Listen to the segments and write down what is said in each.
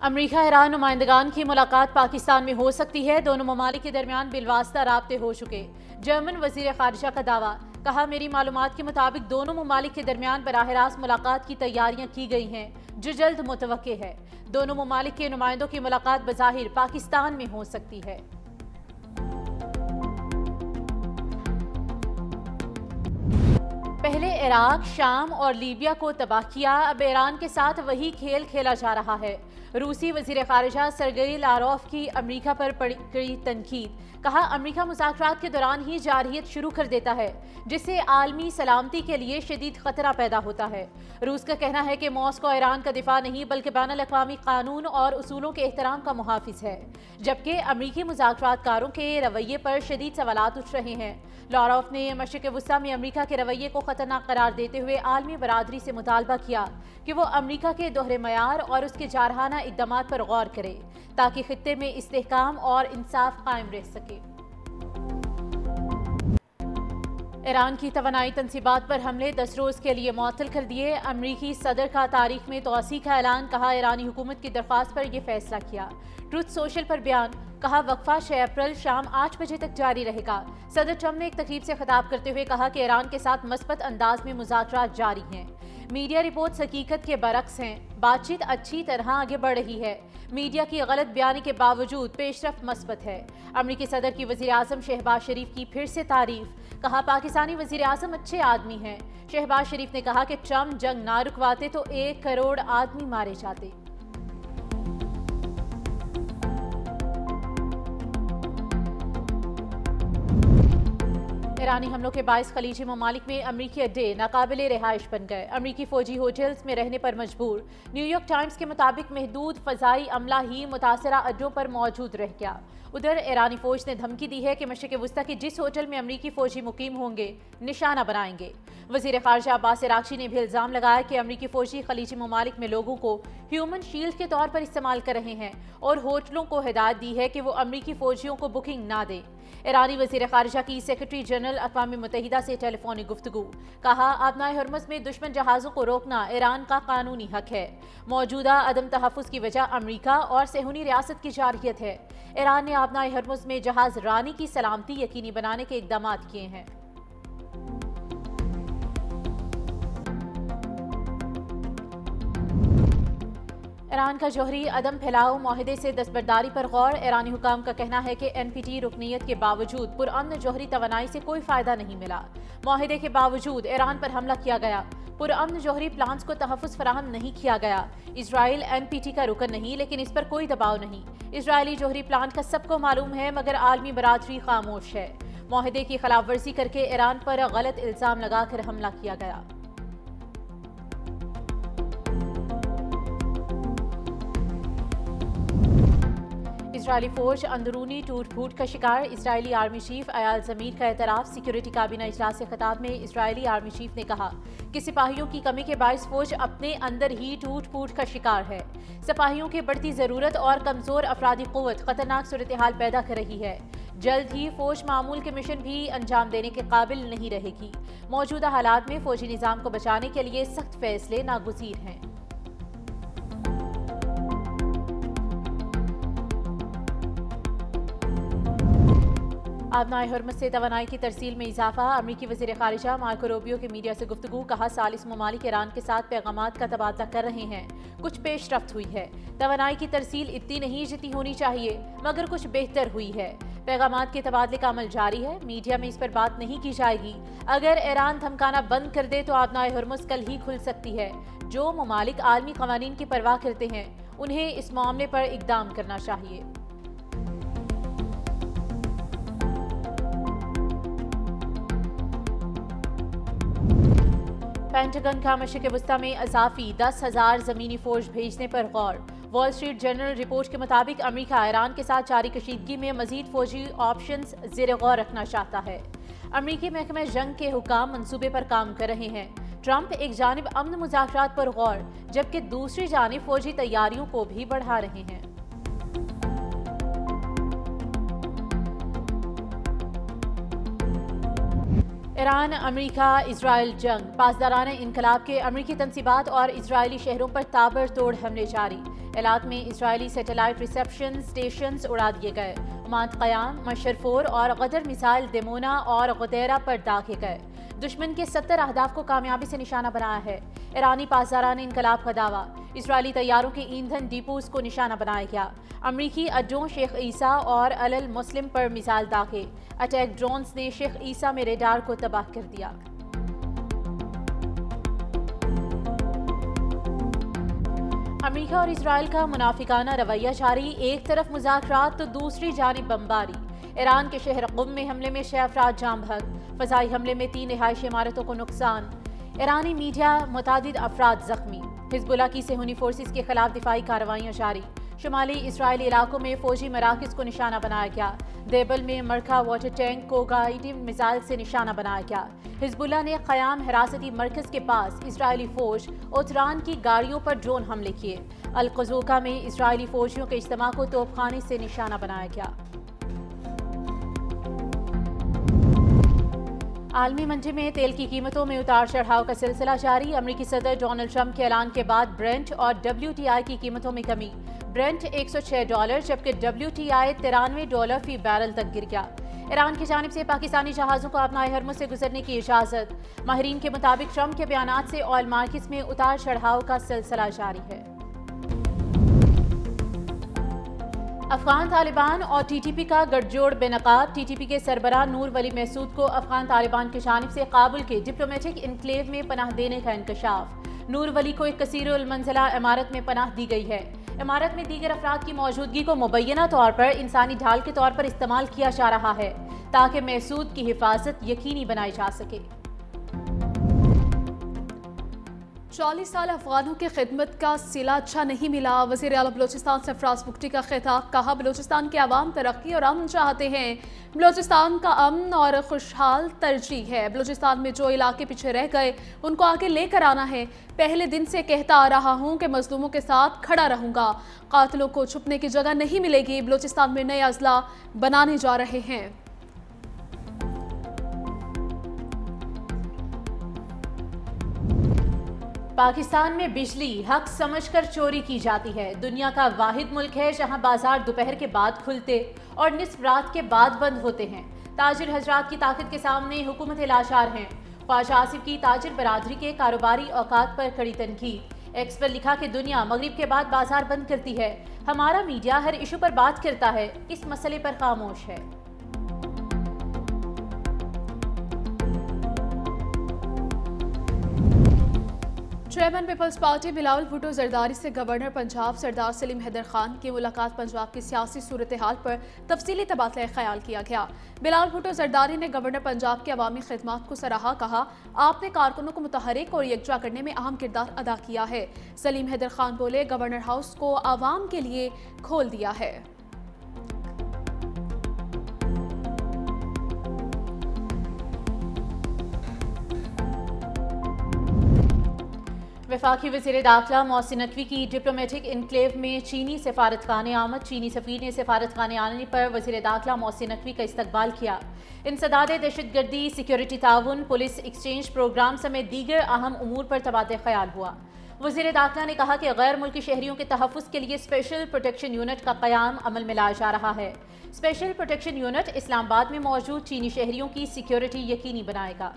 امریکہ ایران نمائندگان کی ملاقات پاکستان میں ہو سکتی ہے، دونوں ممالک کے درمیان بالواسطہ رابطے ہو چکے۔ جرمن وزیر خارجہ کا دعویٰ، کہا میری معلومات کے مطابق دونوں ممالک کے درمیان براہ راست ملاقات کی تیاریاں کی گئی ہیں جو جلد متوقع ہے۔ دونوں ممالک کے نمائندوں کی ملاقات بظاہر پاکستان میں ہو سکتی ہے۔ پہلے عراق، شام اور لیبیا کو تباہ کیا، اب ایران کے ساتھ وہی کھیل کھیلا جا رہا ہے۔ روسی وزیر خارجہ سرگئی لاروف کی امریکہ پر کڑی تنقید، کہا امریکہ مذاکرات کے دوران ہی جارحیت شروع کر دیتا ہے جس سے عالمی سلامتی کے لیے شدید خطرہ پیدا ہوتا ہے۔ روس کا کہنا ہے کہ ماسکو ایران کا دفاع نہیں بلکہ بین الاقوامی قانون اور اصولوں کے احترام کا محافظ ہے، جبکہ امریکی مذاکرات کاروں کے رویے پر شدید سوالات اٹھ رہے ہیں۔ لاروف نے مشرق وسطیٰ میں امریکہ کے رویے کو خطرناک قرار دیتے ہوئے عالمی برادری سے مطالبہ کیا کہ وہ امریکہ کے دوہرے معیار اور اس کے جارحانہ اقدامات پر غور کرے تاکہ خطے میں استحکام اور انصاف قائم رہ سکے۔ ایران کی توانائی تنصیبات پر حملے 10 روز کے لیے معطل کر دیے، امریکی صدر کا تاریخ میں توسیع کا اعلان، کہا ایرانی حکومت کی درخواست پر یہ فیصلہ کیا۔ ٹروتھ سوشل پر بیان، کہا وقفہ 6 اپریل شام 8 بجے تک جاری رہے گا۔ صدر ٹرمپ نے ایک تقریب سے خطاب کرتے ہوئے کہا کہ ایران کے ساتھ مثبت انداز میں مذاکرات جاری ہیں۔ میڈیا رپورٹس حقیقت کے برعکس ہیں، بات چیت اچھی طرح آگے بڑھ رہی ہے، میڈیا کی غلط بیانی کے باوجود پیش رفت مثبت ہے۔ امریکی صدر کی وزیر اعظم شہباز شریف کی پھر سے تعریف، کہا پاکستانی وزیر اعظم اچھے آدمی ہیں۔ شہباز شریف نے کہا کہ ٹرمپ جنگ نہ رکواتے تو 1 کروڑ آدمی مارے جاتے۔ ایرانی حملوں کے باعث خلیجی ممالک میں امریکی اڈے ناقابل رہائش بن گئے، امریکی فوجی ہوٹلز میں رہنے پر مجبور۔ نیو یارک ٹائمز کے مطابق محدود فضائی عملہ ہی متاثرہ اڈوں پر موجود رہ گیا۔ ادھر ایرانی فوج نے دھمکی دی ہے کہ مشرق وسطیٰ کے جس ہوٹل میں امریکی فوجی مقیم ہوں گے نشانہ بنائیں گے۔ وزیر خارجہ عباس عراقچی نے بھی الزام لگایا کہ امریکی فوجی خلیجی ممالک میں لوگوں کو ہیومن شیلڈ کے طور پر استعمال کر رہے ہیں اور ہوٹلوں کو ہدایت دی ہے کہ وہ امریکی فوجیوں کو بکنگ نہ دیں۔ ایرانی وزیر خارجہ کی سیکرٹری جنرل اقوام متحدہ سے ٹیلی فونک گفتگو، کہا آبنائے ہرمز میں دشمن جہازوں کو روکنا ایران کا قانونی حق ہے، موجودہ عدم تحفظ کی وجہ امریکہ اور صہیونی ریاست کی جارحیت ہے۔ ایران نے آبنائے ہرمز میں جہاز رانی کی سلامتی یقینی بنانے کے اقدامات کیے ہیں۔ ایران کا جوہری عدم پھیلاؤ معاہدے سے دستبرداری پر غور، ایرانی حکام کا کہنا ہے کہ NPT رکنیت کے باوجود پرامن جوہری توانائی سے کوئی فائدہ نہیں ملا، معاہدے کے باوجود ایران پر حملہ کیا گیا، پرامن جوہری پلانٹس کو تحفظ فراہم نہیں کیا گیا۔ اسرائیل NPT کا رکن نہیں لیکن اس پر کوئی دباؤ نہیں، اسرائیلی جوہری پلانٹ کا سب کو معلوم ہے مگر عالمی برادری خاموش ہے۔ معاہدے کی خلاف ورزی کر کے ایران پر غلط الزام لگا کر حملہ کیا گیا۔ اسرائیلی فوج اندرونی ٹوٹ پھوٹ کا شکار، اسرائیلی آرمی چیف ایال زمیر کا اعتراف، سیکیورٹی کابینہ اجلاس سے خطاب میں اسرائیلی آرمی چیف نے کہا کہ سپاہیوں کی کمی کے باعث فوج اپنے اندر ہی ٹوٹ پھوٹ کا شکار ہے، سپاہیوں کی بڑھتی ضرورت اور کمزور افرادی قوت خطرناک صورتحال پیدا کر رہی ہے، جلد ہی فوج معمول کے مشن بھی انجام دینے کے قابل نہیں رہے گی، موجودہ حالات میں فوجی نظام کو بچانے کے لیے سخت فیصلے ناگزیر ہیں۔ آبنائے ہرمز سے توانائی کی ترسیل میں اضافہ، امریکی وزیر خارجہ مارکو روبیو کی میڈیا سے گفتگو، کہا ثالث ممالک ایران کے ساتھ پیغامات کا تبادلہ کر رہے ہیں، کچھ پیش رفت ہوئی ہے، توانائی کی ترسیل اتنی نہیں جتنی ہونی چاہیے مگر کچھ بہتر ہوئی ہے، پیغامات کے تبادلے کا عمل جاری ہے، میڈیا میں اس پر بات نہیں کی جائے گی، اگر ایران دھمکانا بند کر دے تو آبنائے ہرمز کل ہی کھل سکتی ہے، جو ممالک عالمی قوانین کی پرواہ کرتے ہیں انہیں اس معاملے پر اقدام کرنا چاہیے۔ پینٹاگن کا مشرق وسطیٰ میں اضافی 10,000 زمینی فوج بھیجنے پر غور، وال اسٹریٹ جرنل رپورٹ کے مطابق امریکہ ایران کے ساتھ جاری کشیدگی میں مزید فوجی آپشنز زیر غور رکھنا چاہتا ہے۔ امریکی محکمہ جنگ کے حکام منصوبے پر کام کر رہے ہیں، ٹرمپ ایک جانب امن مذاکرات پر غور جبکہ دوسری جانب فوجی تیاریوں کو بھی بڑھا رہے ہیں۔ ایران امریکہ اسرائیل جنگ، پاسداران انقلاب کے امریکی تنصیبات اور اسرائیلی شہروں پر تابڑ توڑ حملے جاری۔ عراق میں اسرائیلی سیٹلائٹ ریسیپشن سٹیشنز اڑا دیے گئے۔ عمان قیام، مشرفور اور غدر میزائل دیمونا اور غدیرہ پر داغے گئے۔ دشمن کے 70 اہداف کو کامیابی سے نشانہ بنایا ہے۔ ایرانی پاسداران انقلاب کا دعویٰ، اسرائیلی طیاروں کے ایندھن ڈیپوز کو نشانہ بنایا گیا۔ امریکی اڈوں شیخ عیسیٰ اور المسلم پر میزائل داغے۔ اٹیک ڈرونز نے شیخ عیسیٰ میں ریڈار کو تباہ کر دیا۔ امریکہ اور اسرائیل کا منافقانہ رویہ جاری، ایک طرف مذاکرات تو دوسری جانب بمباری۔ ایران کے شہر قم میں حملے میں 6 افراد جاں بحق، فضائی حملے میں 3 رہائشی عمارتوں کو نقصان۔ ایرانی میڈیا، متعدد افراد زخمی۔ حزب اللہ کی صہیونی فورسز کے خلاف دفاعی کارروائیاں جاری۔ شمالی اسرائیلی علاقوں میں فوجی مراکز کو نشانہ بنایا گیا۔ دیبل میں مرکہ واٹر ٹینک کو گائیڈڈ میزائل سے نشانہ بنایا گیا۔ حزب اللہ نے قیام حراستی مرکز کے پاس اسرائیلی فوج اوتران کی گاڑیوں پر ڈرون حملے کیے۔ القذوقہ میں اسرائیلی فوجیوں کے اجتماع کو توپ خانے سے نشانہ بنایا گیا۔ عالمی منڈی میں تیل کی قیمتوں میں اتار چڑھاؤ کا سلسلہ جاری۔ امریکی صدر ڈونلڈ ٹرمپ کے اعلان کے بعد برنٹ اور WTI کی قیمتوں میں کمی۔ برنٹ $106 جبکہ WTI $93 فی بیرل تک گر گیا۔ ایران کی جانب سے پاکستانی جہازوں کو اپنائے ہرمز سے گزرنے کی اجازت۔ ماہرین کے مطابق ٹرمپ کے بیانات سے آئل مارکیٹس میں اتار چڑھاؤ کا سلسلہ جاری ہے۔ افغان طالبان اور TTP کا گٹھ جوڑ بے نقاب۔ TTP کے سربراہ نور ولی محسود کو افغان طالبان کی جانب سے کابل کے ڈپلومیٹک انکلیو میں پناہ دینے کا انکشاف۔ نور ولی کو ایک کثیر المنزلہ عمارت میں پناہ دی گئی ہے۔ عمارت میں دیگر افراد کی موجودگی کو مبینہ طور پر انسانی ڈھال کے طور پر استعمال کیا جا رہا ہے تاکہ محسود کی حفاظت یقینی بنائی جا سکے۔ 40 سال افغانوں کی خدمت کا صلہ اچھا نہیں ملا۔ وزیر اعلیٰ بلوچستان سرفراز بگٹی کا خطاب، کہا بلوچستان کے عوام ترقی اور امن چاہتے ہیں۔ بلوچستان کا امن اور خوشحال ترجیح ہے۔ بلوچستان میں جو علاقے پیچھے رہ گئے ان کو آگے لے کر آنا ہے۔ پہلے دن سے کہتا آ رہا ہوں کہ مظلوموں کے ساتھ کھڑا رہوں گا۔ قاتلوں کو چھپنے کی جگہ نہیں ملے گی۔ بلوچستان میں نئے اضلاع بنانے جا رہے ہیں۔ پاکستان میں بجلی حق سمجھ کر چوری کی جاتی ہے۔ دنیا کا واحد ملک ہے جہاں بازار دوپہر کے بعد کھلتے اور نصف رات کے بعد بند ہوتے ہیں۔ تاجر حضرات کی طاقت کے سامنے حکومت لاچار ہیں۔ خواجہ آصف کی تاجر برادری کے کاروباری اوقات پر کڑی تنقید۔ ایکس پر لکھا کہ دنیا مغرب کے بعد بازار بند کرتی ہے، ہمارا میڈیا ہر ایشو پر بات کرتا ہے، اس مسئلے پر خاموش ہے۔ چیئرمین پیپلز پارٹی بلاول بھٹو زرداری سے گورنر پنجاب سردار سلیم حیدر خان کی ملاقات۔ پنجاب کی سیاسی صورتحال پر تفصیلی تبادلہ خیال کیا گیا۔ بلاول بھٹو زرداری نے گورنر پنجاب کی عوامی خدمات کو سراہا، کہا آپ نے کارکنوں کو متحرک اور یکجا کرنے میں اہم کردار ادا کیا ہے۔ سلیم حیدر خان بولے گورنر ہاؤس کو عوام کے لیے کھول دیا ہے۔ وفاقی وزیر داخلہ محسن نقوی کی ڈپلومیٹک انکلیو میں چینی سفارتخانے آمد۔ چینی سفیر نے سفارتخانے آنے پر وزیر داخلہ محسن نقوی کا استقبال کیا۔ انسداد دہشت گردی، سیکیورٹی تعاون، پولیس ایکسچینج پروگرام سمیت دیگر اہم امور پر تبادلہ خیال ہوا۔ وزیر داخلہ نے کہا کہ غیر ملکی شہریوں کے تحفظ کے لیے اسپیشل پروٹیکشن یونٹ کا قیام عمل میں لایا جا رہا ہے۔ اسپیشل پروٹیکشن یونٹ اسلام آباد میں موجود چینی شہریوں کی سیکیورٹی یقینی بنائے گا۔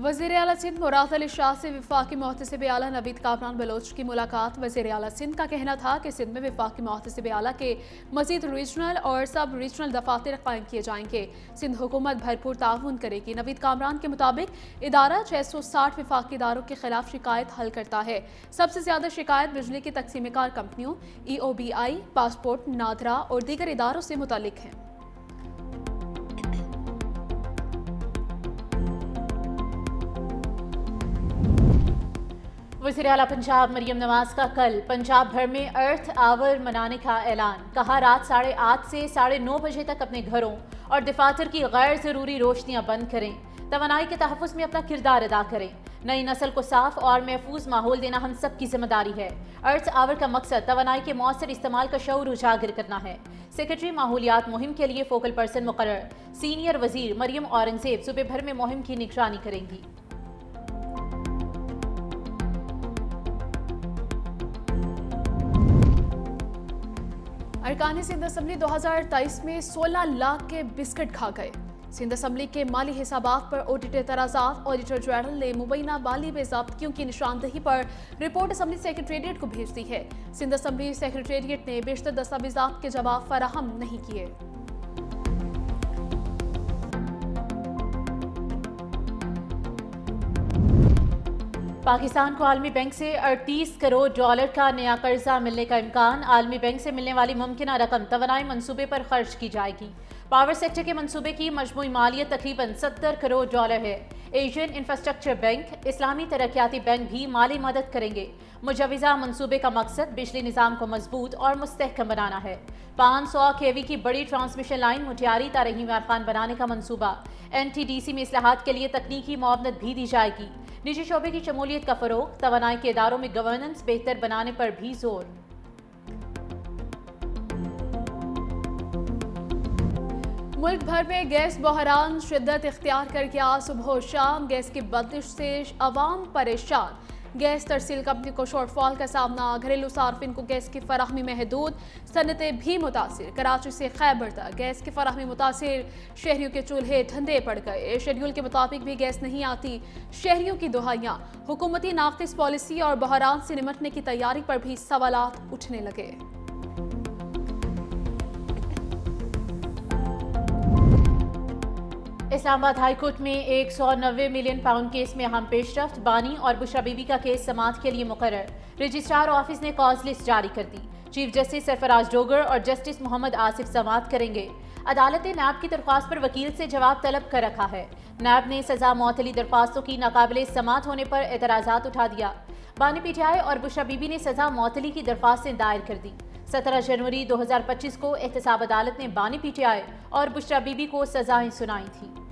وزیر اعلیٰ سندھ مراد علی شاہ سے وفاقی محتسب اعلیٰ نوید کامران بلوچ کی ملاقات۔ وزیر اعلیٰ سندھ کا کہنا تھا کہ سندھ میں وفاقی محتسب اعلیٰ کے مزید ریجنل اور سب ریجنل دفاتر قائم کیے جائیں گے۔ سندھ حکومت بھرپور تعاون کرے گی۔ نوید کامران کے مطابق ادارہ 660 وفاقی اداروں کے خلاف شکایت حل کرتا ہے۔ سب سے زیادہ شکایت بجلی کی تقسیم کار کمپنیوں، EOBI، پاسپورٹ، نادرا اور دیگر اداروں سے متعلق ہیں۔ وزیر اعلیٰ پنجاب مریم نواز کا کل پنجاب بھر میں ارتھ آور منانے کا اعلان۔ کہا رات 8:30 سے 9:30 بجے تک اپنے گھروں اور دفاتر کی غیر ضروری روشنیاں بند کریں، توانائی کے تحفظ میں اپنا کردار ادا کریں۔ نئی نسل کو صاف اور محفوظ ماحول دینا ہم سب کی ذمہ داری ہے۔ ارتھ آور کا مقصد توانائی کے مؤثر استعمال کا شعور اجاگر کرنا ہے۔ سیکرٹری ماحولیات مہم کے لیے فوکل پرسن مقرر۔ سینئر وزیر مریم اورنگزیب صوبے بھر میں مہم کی نگرانی کریں گی۔ ارکان سندھ اسمبلی 2023 میں 16 لاکھ کے بسکٹ کھا گئے۔ سندھ اسمبلی کے مالی حسابات پر آڈیٹ اعتراضات۔ آڈیٹر جنرل نے مبینہ مالی بے ضابطگیوں کی نشاندہی پر رپورٹ اسمبلی سیکریٹریٹ کو بھیج دی ہے۔ سندھ اسمبلی سیکریٹریٹ نے بیشتر دستاویزات کے جواب فراہم نہیں کیے۔ پاکستان کو عالمی بینک سے 38 کروڑ ڈالر کا نیا قرضہ ملنے کا امکان۔ عالمی بینک سے ملنے والی ممکنہ رقم توانائی منصوبے پر خرچ کی جائے گی۔ پاور سیکٹر کے منصوبے کی مجموعی مالیت تقریباً 70 کروڑ ڈالر ہے۔ ایشین انفراسٹرکچر بینک، اسلامی ترقیاتی بینک بھی مالی مدد کریں گے۔ مجوزہ منصوبے کا مقصد بجلی نظام کو مضبوط اور مستحکم بنانا ہے۔ 500 kV کی بڑی ٹرانسمیشن لائن مٹیاری تا رحیم یار خان بنانے کا منصوبہ۔ NTDC میں اصلاحات کے لیے تکنیکی معاونت بھی دی جائے گی۔ نجی شعبے کی شمولیت کا فروغ، توانائی کے اداروں میں گورننس بہتر بنانے پر بھی زور۔ ملک بھر میں گیس بحران شدت اختیار کر گیا۔ صبح و شام گیس کی بندش سے عوام پریشان۔ گیس ترسیل کمپنی کو شارٹ فال کا سامنا۔ گھریلو صارفین کو گیس کی فراہمی محدود۔ صنعتیں بھی متاثر۔ کراچی سے خیبر تک گیس کی فراہمی متاثر۔ شہریوں کے چولہے ٹھنڈے پڑ گئے۔ شیڈول کے مطابق بھی گیس نہیں آتی۔ شہریوں کی دہائیاں۔ حکومتی ناقص پالیسی اور بحران سے نمٹنے کی تیاری پر بھی سوالات اٹھنے لگے۔ اسلام آباد ہائی کورٹ میں 190 ملین پاؤنڈ کیس میں اہم پیش رفت۔ بانی اور بشرا بی بی کا کیس سماعت کے لیے مقرر۔ رجسٹرار آفس نے کاز لسٹ جاری کر دی۔ چیف جسٹس سرفراز ڈوگر اور جسٹس محمد آصف سماعت کریں گے۔ عدالت نے نیب کی درخواست پر وکیل سے جواب طلب کر رکھا ہے۔ نیب نے سزا معطلی درخواستوں کی ناقابل سماعت ہونے پر اعتراضات اٹھا دیا۔ بانی پی ٹی آئی اور بشرا بی بی نے سزا معطلی کی درخواستیں دائر کر دی۔ 17 جنوری 2025 کو احتساب عدالت نے بانی پی ٹی آئی اور بشرا بی بی کو سزائیں سنائی تھیں۔